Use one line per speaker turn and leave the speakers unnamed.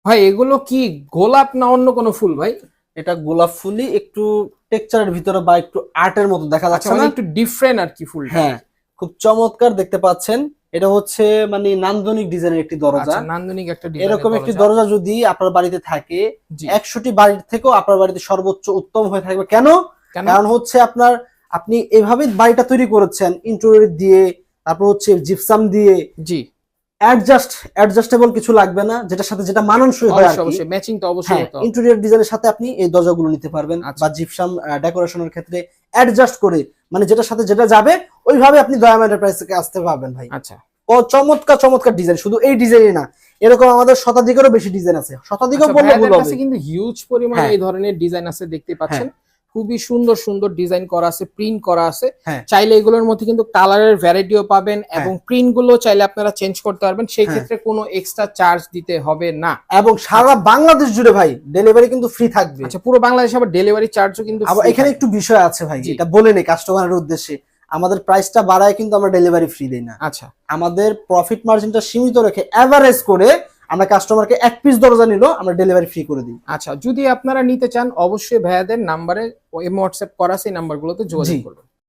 ভাই এগুলো কি গোলাপ না অন্য কোনো ফুল ভাই?
এটা গোলাপ ফুলই, একটু টেক্সচারের ভিতরে বা একটু আর্টের মতো দেখা
আচ্ছা,
যাচ্ছে
মানে
না?
একটু ডিফারেন্ট আর কি ফুলটা।
হ্যাঁ, খুব চমৎকার দেখতে পাচ্ছেন। এটা হচ্ছে মানে নান্দনিক ডিজাইনের একটি দরজা।
আচ্ছা, নান্দনিক একটা ডিজাইনের
এরকম একটি
দরজা।
দরজা যদি আপনার বাড়িতে থাকে,
জি।
100টি বাড়ির থেকেও আপনার বাড়িতে সর্বোচ্চ উত্তম হয়ে থাকবে। কেন?
কেন?
কারণ হচ্ছে আপনি এভাবে বাড়িটা তৈরি করেছেন ইন্টেরিয়র দিয়ে, তারপর হচ্ছে জিপসাম দিয়ে,
জি।
অ্যাডজাস্টেবল কিছু লাগবে না, যেটার সাথে যেটা মানানসই হয় আর
অবশ্যই
কি।
অবশ্যই ম্যাচিং তো অবশ্যই
হ্যাঁ,
হতে হবে।
ইন্টেরিয়র ডিজাইনের সাথে আপনি এই দরজাগুলো নিতে পারবেন,
আচ্ছা।
বা জিপসাম ডেকোরেশনের ক্ষেত্রে অ্যাডজাস্ট করে, মানে যেটার সাথে যেটা যাবে ওইভাবে আপনি দয়াম এন্টারপ্রাইজ থেকে আসতে পারবেন ভাই।
আচ্ছা।
ও চমৎকার চমৎকার ডিজাইন, শুধু এই ডিজাইনই না, এরকম আমাদের শতাধিকেরও বেশি ডিজাইন আছে। শতাধিকও
আচ্ছা,
বললে ভুল
ভাইয়াদের
হবে।
কাছে কিন্তু হিউজ পরিমাণে
হ্যাঁ
এই ধরনের ডিজাইন আছে, দেখতে
হ্যাঁ
পাচ্ছেন। খুবই সুন্দর সুন্দর ডিজাইন করা আছে, প্রিন্ট করা আছে।
হ্যাঁ
চাইলে এগুলোর মধ্যে কিন্তু কালারের ভ্যারাইটিও পাবেন
হ্যাঁ
এবং প্রিন্ট গুলো চাইলে আপনারা চেঞ্জ করতে পারবেন, সেই
হ্যাঁ।
ক্ষেত্রে কোনো এক্সট্রা চার্জ দিতে হবে না।
এবং সারা বাংলাদেশ জুড়ে ভাই ডেলিভারি কিন্তু ফ্রি থাকবে।
আচ্ছা, পুরো বাংলাদেশে আবার ডেলিভারি চার্জও কিন্তু
আবার
free
এখানে
থাকবে।
একটু বিষয় আছে ভাই,
জি।
এটা বলে নেই কাস্টমারের উদ্দেশ্যে, আমাদের প্রাইসটা বাড়ায় কিন্তু আমরা ডেলিভারি ফ্রি দেই না।
আচ্ছা।
আমাদের প্রফিট মার্জিনটা সীমিত রেখে এভারেজ করে আমরা কাস্টমারকে এক পিস দরজা নিলো আমরা ডেলিভারি ফ্রি করে দিই।
আচ্ছা, যদি আপনারা নিতে চান অবশ্যই ভাইয়াদের নাম্বারে হোয়াটসঅ্যাপ করা, সেই নাম্বারগুলোতে যোগাযোগ
জি।
করবেন।